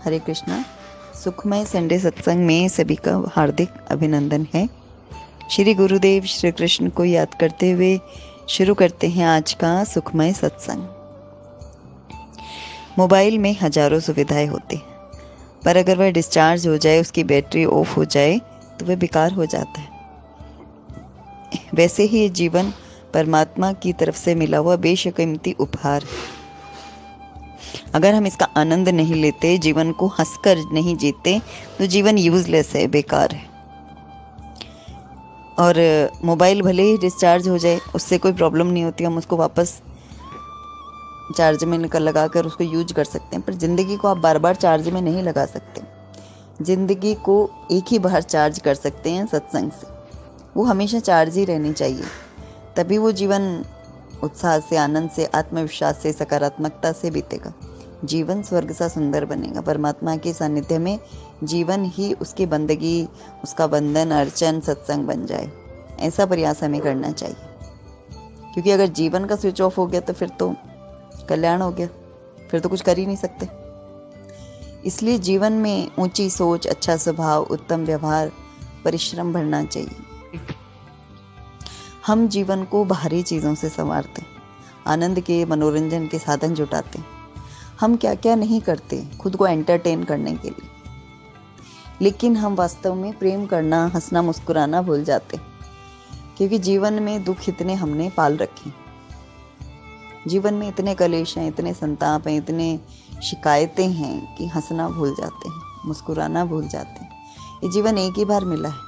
हरे कृष्णा। सुखमय संडे सत्संग में सभी का हार्दिक अभिनंदन है। श्री गुरुदेव श्री कृष्ण को याद करते हुए शुरू करते हैं आज का सुखमय सत्संग। मोबाइल में हजारों सुविधाएं होती हैं, पर अगर वह डिस्चार्ज हो जाए, उसकी बैटरी ऑफ हो जाए तो वह बेकार हो जाता है। वैसे ही ये जीवन परमात्मा की तरफ से मिला हुआ बेशकीमती उपहार है। अगर हम इसका आनंद नहीं लेते, जीवन को हंसकर नहीं जीते, तो जीवन यूजलेस है, बेकार है। और मोबाइल भले ही डिस्चार्ज हो जाए, उससे कोई प्रॉब्लम नहीं होती, हम उसको वापस चार्ज में लगा कर उसको यूज कर सकते हैं। पर ज़िंदगी को आप बार बार चार्ज में नहीं लगा सकते। ज़िंदगी को एक ही बार चार्ज कर सकते हैं सत्संग से। वो हमेशा चार्ज ही रहनी चाहिए, तभी वो जीवन उत्साह से, आनंद से, आत्मविश्वास से, सकारात्मकता से बीतेगा। जीवन स्वर्ग सा सुंदर बनेगा। परमात्मा के सानिध्य में जीवन ही उसकी बंदगी, उसका बंधन, अर्चन, सत्संग बन जाए, ऐसा प्रयास हमें करना चाहिए। क्योंकि अगर जीवन का स्विच ऑफ हो गया तो फिर तो कल्याण हो गया, फिर तो कुछ कर ही नहीं सकते। इसलिए जीवन में ऊंची सोच, अच्छा स्वभाव, उत्तम व्यवहार, परिश्रम बढ़ना चाहिए। हम जीवन को बाहरी चीज़ों से संवारते, आनंद के, मनोरंजन के साधन जुटाते। हम क्या क्या नहीं करते खुद को एंटरटेन करने के लिए, लेकिन हम वास्तव में प्रेम करना, हंसना, मुस्कुराना भूल जाते, क्योंकि जीवन में दुख इतने हमने पाल रखे। जीवन में इतने कलेश हैं, इतने संताप हैं, इतने शिकायतें हैं कि हंसना भूल जाते हैं, मुस्कुराना भूल जाते हैं। ये जीवन एक ही बार मिला है,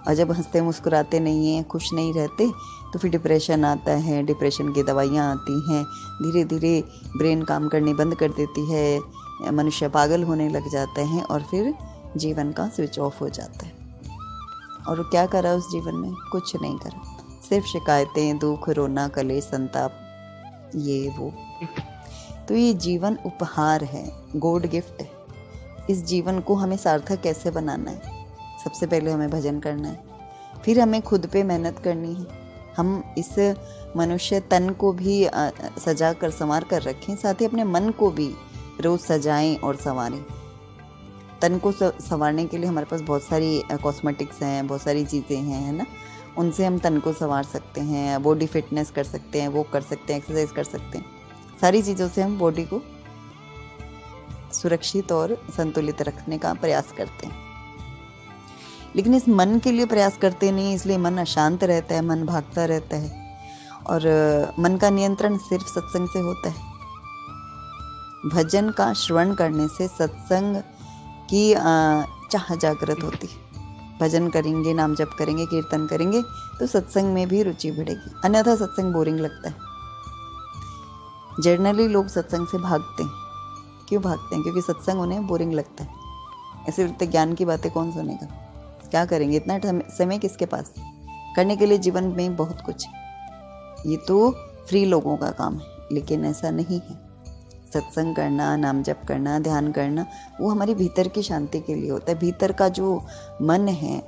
और जब हंसते मुस्कुराते नहीं हैं, खुश नहीं रहते, तो फिर डिप्रेशन आता है। डिप्रेशन की दवाइयाँ आती हैं, धीरे धीरे ब्रेन काम करनी बंद कर देती है, मनुष्य पागल होने लग जाते हैं, और फिर जीवन का स्विच ऑफ हो जाता है। और क्या करा उस जीवन में? कुछ नहीं करा, सिर्फ शिकायतें, दुख, रोना, कलेश, संताप, ये वो। तो ये जीवन उपहार है, गॉड गिफ्ट है। इस जीवन को हमें सार्थक कैसे बनाना है? सबसे पहले हमें भजन करना है, फिर हमें खुद पे मेहनत करनी है। हम इस मनुष्य तन को भी सजा कर, संवार कर रखें, साथ ही अपने मन को भी रोज सजाएं और संवारें। तन को संवारने के लिए हमारे पास बहुत सारी कॉस्मेटिक्स हैं, बहुत सारी चीज़ें हैं, है ना। उनसे हम तन को संवार सकते हैं, बॉडी फिटनेस कर सकते हैं, वो कर सकते हैं, एक्सरसाइज कर सकते हैं। सारी चीज़ों से हम बॉडी को सुरक्षित और संतुलित रखने का प्रयास करते हैं। लेकिन इस मन के लिए प्रयास करते नहीं, इसलिए मन अशांत रहता है, मन भागता रहता है। और मन का नियंत्रण सिर्फ सत्संग से होता है। भजन का श्रवण करने से सत्संग की चाह जागृत होती है। भजन करेंगे, नाम जप करेंगे, कीर्तन करेंगे, तो सत्संग में भी रुचि बढ़ेगी। अन्यथा सत्संग बोरिंग लगता है। जनरली लोग सत्संग से भागते हैं। क्यों भागते हैं? क्योंकि सत्संग उन्हें बोरिंग लगता है। ऐसे लगता है ज्ञान की बातें कौन सुनेगा, क्या करेंगे, इतना समय किसके पास? करने के लिए जीवन में बहुत कुछ है। ये तो फ्री लोगों का काम है, लेकिन ऐसा नहीं है। सत्संग करना, नाम जप करना, ध्यान करना, वो हमारी भीतर की शांति के लिए होता है। भीतर का जो मन है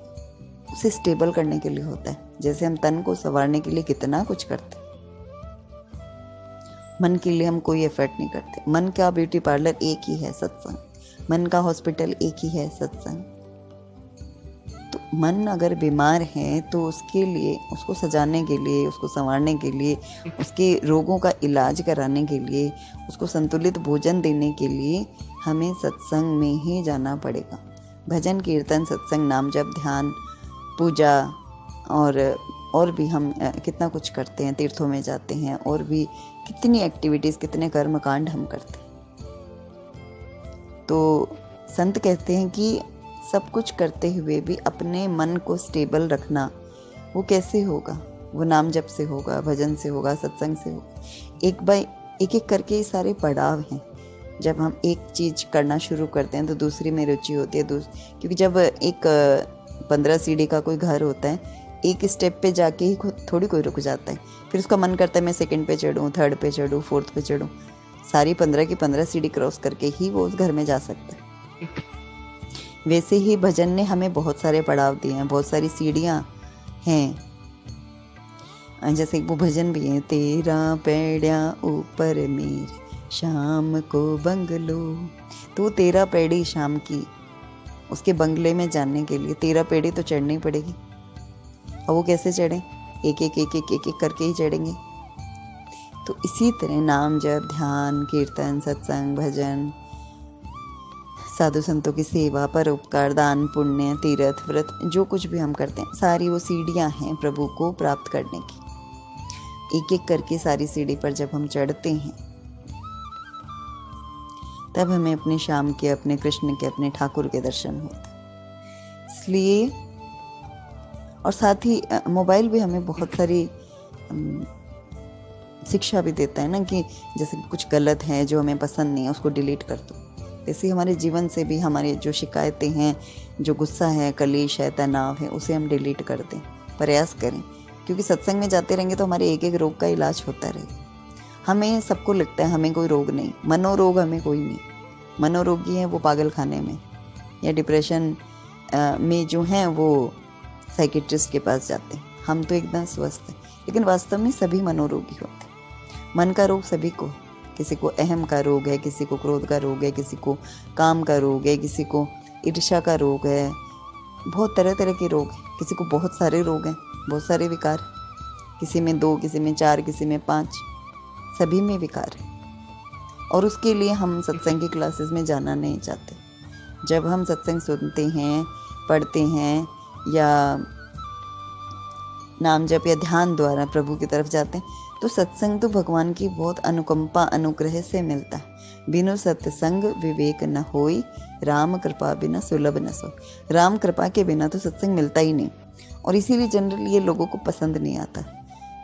उसे स्टेबल करने के लिए होता है। जैसे हम तन को संवारने के लिए कितना कुछ करते हैं, मन के लिए हम कोई एफर्ट नहीं करते। मन का ब्यूटी पार्लर एक ही है, सत्संग। मन का हॉस्पिटल एक ही है, सत्संग। तो मन अगर बीमार है तो उसके लिए, उसको सजाने के लिए, उसको संवारने के लिए, उसके रोगों का इलाज कराने के लिए, उसको संतुलित भोजन देने के लिए हमें सत्संग में ही जाना पड़ेगा। भजन, कीर्तन, सत्संग, नाम जप, ध्यान, पूजा और भी हम कितना कुछ करते हैं, तीर्थों में जाते हैं, और भी कितनी एक्टिविटीज़, कितने कर्मकांड हम करते हैं। तो संत कहते हैं कि सब कुछ करते हुए भी अपने मन को स्टेबल रखना, वो कैसे होगा? वो नाम जप से होगा, भजन से होगा, सत्संग से होगा। एक एक करके ये सारे पड़ाव हैं। जब हम एक चीज़ करना शुरू करते हैं तो दूसरी में रुचि होती है। क्योंकि जब एक 15 सीढ़ी का कोई घर होता है, एक स्टेप पे जाके ही थोड़ी कोई रुक जाता है। फिर उसका मन करता है मैं सेकंड पे चढ़ूँ, थर्ड पे चढ़ूँ, फोर्थ पे चढ़ूँ। सारी 15 की 15 सीढ़ी क्रॉस करके ही वो उस घर में जा सकता है। वैसे ही भजन ने हमें बहुत सारे पड़ाव दिए हैं, बहुत सारी सीढ़ियाँ हैं। जैसे वो भजन भी है, तेरा पैड़िया ऊपर मेरे, शाम को बंगलो। तो 13 पैड़ी शाम की उसके बंगले में जाने के लिए 13 पैड़ी तो चढ़नी पड़ेगी। और वो कैसे चढ़े? एक एक एक एक एक एक करके ही चढ़ेंगे। तो इसी तरह नाम जप, ध्यान, कीर्तन, सत्संग, भजन, साधु संतों की सेवा, परोपकार, दान, पुण्य, तीर्थ, व्रत, जो कुछ भी हम करते हैं, सारी वो सीढ़ियाँ हैं प्रभु को प्राप्त करने की। एक एक करके सारी सीढ़ी पर जब हम चढ़ते हैं तब हमें अपने श्याम के, अपने कृष्ण के, अपने ठाकुर के दर्शन होते हैं। इसलिए और साथ ही मोबाइल भी हमें बहुत सारी शिक्षा भी देता है ना, कि जैसे कुछ गलत है जो हमें पसंद नहीं है उसको डिलीट कर दो। ऐसे हमारे जीवन से भी हमारे जो शिकायतें हैं, जो गुस्सा है, कलेश है, तनाव है, उसे हम डिलीट कर दें, प्रयास करें। क्योंकि सत्संग में जाते रहेंगे तो हमारे एक एक रोग का इलाज होता रहेगा। हमें सबको लगता है हमें कोई रोग नहीं, मनोरोग हमें कोई नहीं। मनोरोगी हैं वो पागल खाने में या डिप्रेशन में जो हैं वो साइकेट्रिस्ट के पास जाते हैं। हम तो एकदम स्वस्थ हैं, लेकिन वास्तव में सभी मनोरोगी होते हैं। मन का रोग सभी को, किसी को अहम का रोग है, किसी को क्रोध का रोग है, किसी को काम का रोग है, किसी को ईर्ष्या का रोग है, बहुत तरह तरह के रोग हैं। किसी को बहुत सारे रोग हैं, बहुत सारे विकार, किसी में 2, किसी में 4, किसी में 5, सभी में विकार है। और उसके लिए हम सत्संग की क्लासेस में जाना नहीं चाहते। जब हम सत्संग सुनते हैं, पढ़ते हैं या नाम जप या ध्यान द्वारा प्रभु की तरफ जाते हैं, तो सत्संग तो भगवान की बहुत अनुकंपा अनुग्रह से मिलता है। बिनु सत्संग विवेक न होई, राम कृपा बिना सुलभ न सो। राम कृपा के बिना तो सत्संग मिलता ही नहीं। और इसीलिए जनरली ये लोगों को पसंद नहीं आता,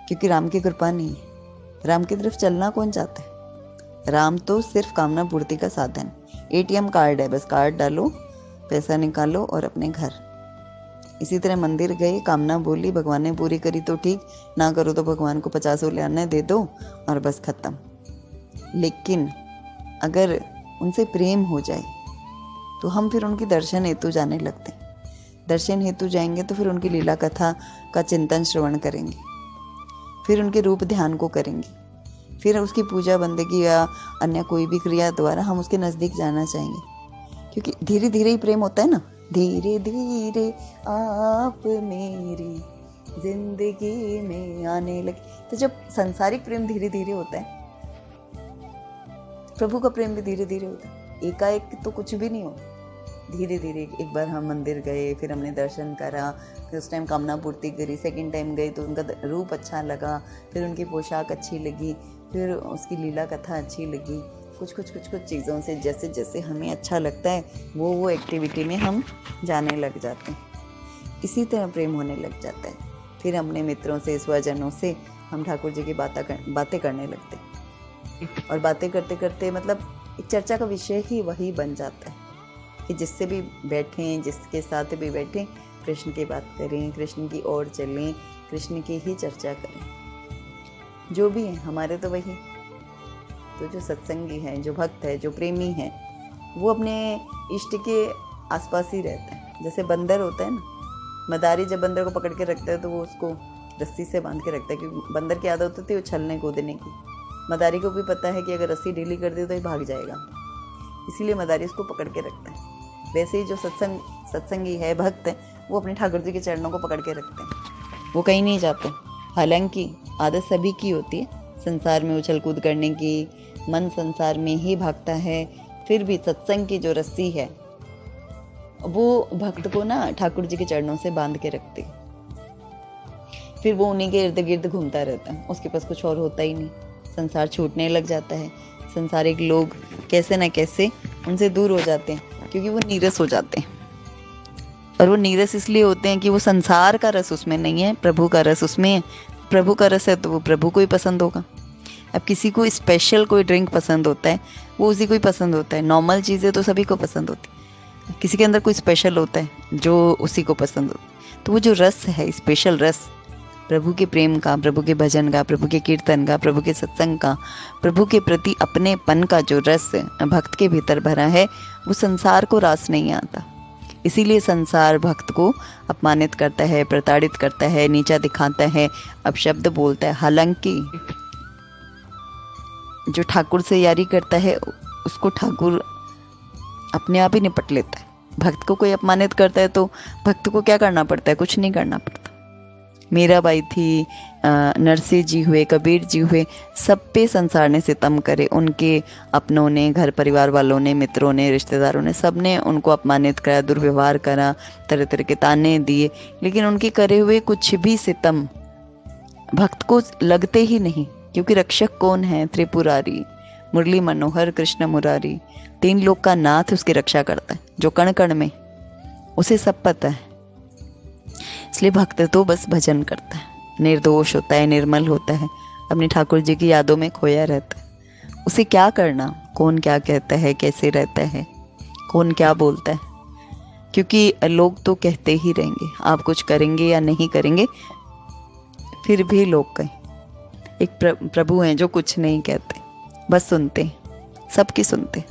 क्योंकि राम की कृपा नहीं है। राम की तरफ चलना कौन चाहता है? राम तो सिर्फ कामना पूर्ति का साधन, ATM कार्ड है, बस कार्ड डालो, पैसा निकालो और अपने घर। इसी तरह मंदिर गए, कामना बोली, भगवान ने पूरी करी तो ठीक, ना करो तो भगवान को 50 रुपये दे दो और बस खत्म। लेकिन अगर उनसे प्रेम हो जाए तो हम फिर उनकी दर्शन हेतु जाने लगते हैं। दर्शन हेतु जाएंगे तो फिर उनकी लीला कथा का चिंतन श्रवण करेंगे, फिर उनके रूप ध्यान को करेंगे, फिर उसकी पूजा बंदगी या अन्य कोई भी क्रिया द्वारा हम उसके नज़दीक जाना चाहेंगे। क्योंकि धीरे धीरे ही प्रेम होता है ना। धीरे धीरे आप मेरी जिंदगी में आने लगे। तो जब सांसारिक प्रेम धीरे धीरे होता है, प्रभु का प्रेम भी धीरे धीरे होता है। एकाएक तो कुछ भी नहीं होता, धीरे धीरे। एक बार हम मंदिर गए, फिर हमने दर्शन करा, फिर उस टाइम कामना पूर्ति करी। सेकंड टाइम गए तो उनका रूप अच्छा लगा, फिर उनकी पोशाक अच्छी लगी, फिर उसकी लीला कथा अच्छी लगी। कुछ चीज़ों से जैसे जैसे हमें अच्छा लगता है वो एक्टिविटी में हम जाने लग जाते हैं। इसी तरह प्रेम होने लग जाता है। फिर अपने मित्रों से, स्वजनों से हम ठाकुर जी की बातें करने लगते हैं। और बातें करते करते मतलब एक चर्चा का विषय ही वही बन जाता है कि जिससे भी बैठें, जिसके साथ भी बैठें, कृष्ण की बात करें, कृष्ण की ओर चलें, कृष्ण की ही चर्चा करें। जो भी है हमारे तो वही। तो जो सत्संगी है, जो भक्त है, जो प्रेमी है, वो अपने इष्ट के आसपास ही रहता है। जैसे बंदर होता है ना, मदारी जब बंदर को पकड़ के रखता है तो वो उसको रस्सी से बांध के रखता है, क्योंकि बंदर की आदत होती है उछलने कूदने की। मदारी को भी पता है कि अगर रस्सी ढीली कर दी तो ये भाग जाएगा, इसीलिए मदारी उसको पकड़ के रखता है। वैसे ही जो सत्संगी है, भक्त है, वो अपने ठाकुर जी के चरणों को पकड़ के रखते हैं, वो कहीं नहीं जाते। हालांकि आदत सभी की होती है संसार में उछल कूद करने की, मन संसार में ही भागता है, फिर भी सत्संग की जो रस्सी है वो भक्त को ना ठाकुर जी के चरणों से बांध के रखती है। फिर वो उन्हीं के इर्द गिर्द घूमता रहता है, उसके पास कुछ और होता ही नहीं। संसार छूटने लग जाता है। संसारिक लोग कैसे न कैसे उनसे दूर हो जाते हैं, क्योंकि वो नीरस हो जाते हैं। और वो नीरस इसलिए होते हैं कि वो संसार का रस उसमें नहीं है, प्रभु का रस उसमें है। प्रभु का रस है तो वो प्रभु को ही पसंद होगा। अब किसी को स्पेशल कोई ड्रिंक पसंद होता है, वो उसी को ही पसंद होता है। नॉर्मल चीज़ें तो सभी को पसंद होती है, किसी के अंदर कोई स्पेशल होता है जो उसी को पसंद होता है। तो वो जो रस है, स्पेशल रस, प्रभु के प्रेम का, प्रभु के भजन का, प्रभु के कीर्तन का, प्रभु के सत्संग का, प्रभु के प्रति अपनेपन का जो रस भक्त के भीतर भरा है, वो संसार को रास नहीं आता। इसीलिए संसार भक्त को अपमानित करता है, प्रताड़ित करता है, नीचा दिखाता है, अपशब्द बोलता है। हालांकि जो ठाकुर से यारी करता है उसको ठाकुर अपने आप ही निपट लेता है। भक्त को कोई अपमानित करता है तो भक्त को क्या करना पड़ता है? कुछ नहीं करना पड़ता। मीराबाई थी, नरसिंह जी हुए, कबीर जी हुए, सब पे संसार ने सितम करे। उनके अपनों ने, घर परिवार वालों ने, मित्रों ने, रिश्तेदारों ने, सब ने उनको अपमानित करा, दुर्व्यवहार करा, तरह तरह के ताने दिए, लेकिन उनके करे हुए कुछ भी सितम भक्त को लगते ही नहीं, क्योंकि रक्षक कौन है? त्रिपुरारी, मुरली मनोहर, कृष्ण मुरारी, 3 लोक का नाथ उसकी रक्षा करता है, जो कण कण में, उसे सब पता है। इसलिए भक्त तो बस भजन करता है, निर्दोष होता है, निर्मल होता है, अपने ठाकुर जी की यादों में खोया रहता है। उसे क्या करना, कौन क्या कहता है, कैसे रहता है, कौन क्या बोलता है, क्योंकि लोग तो कहते ही रहेंगे। आप कुछ करेंगे या नहीं करेंगे, फिर भी लोग कहें। एक प्रभु हैं जो कुछ नहीं कहते, बस सुनते, सबकी सुनते।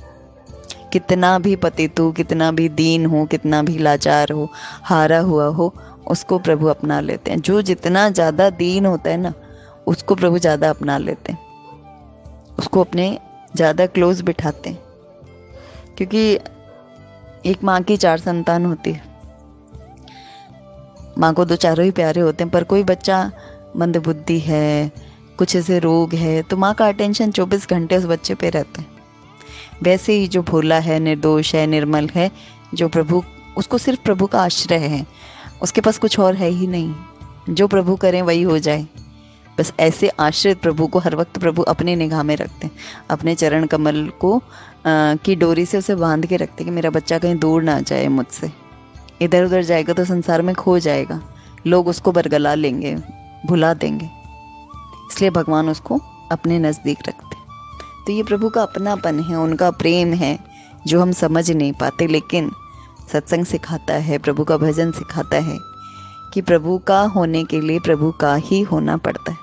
कितना भी पतित हो, कितना भी दीन हो, कितना भी लाचार हो, हारा हुआ हो, उसको प्रभु अपना लेते हैं। जो जितना ज़्यादा दीन होता है ना, उसको प्रभु ज़्यादा अपना लेते हैं, उसको अपने ज़्यादा क्लोज बिठाते हैं। क्योंकि एक माँ की 4 संतान होती है, माँ को तो चारों ही प्यारे होते हैं, पर कोई बच्चा मंदबुद्धि है, कुछ ऐसे रोग है, तो माँ का अटेंशन 24 घंटे उस बच्चे पे रहता है। वैसे ही जो भोला है, निर्दोष है, निर्मल है, जो प्रभु, उसको सिर्फ प्रभु का आश्रय है, उसके पास कुछ और है ही नहीं। जो प्रभु करें वही हो जाए, बस ऐसे आश्रित प्रभु को हर वक्त प्रभु अपनी निगाह में रखते हैं, अपने चरण कमल को की डोरी से उसे बांध के रखते हैं कि मेरा बच्चा कहीं दूर ना जाए मुझसे। इधर उधर जाएगा तो संसार में खो जाएगा, लोग उसको बरगला लेंगे, भुला देंगे। इसलिए भगवान उसको अपने नज़दीक रखते। तो ये प्रभु का अपनापन है, उनका प्रेम है, जो हम समझ नहीं पाते, लेकिन सत्संग सिखाता है, प्रभु का भजन सिखाता है कि प्रभु का होने के लिए प्रभु का ही होना पड़ता है,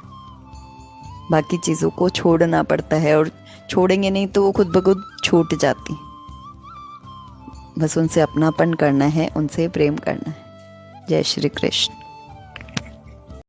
बाकी चीज़ों को छोड़ना पड़ता है, और छोड़ेंगे नहीं तो वो खुद ब खुद छूट जाती। बस उनसे अपनापन करना है, उनसे प्रेम करना है। जय श्री कृष्ण।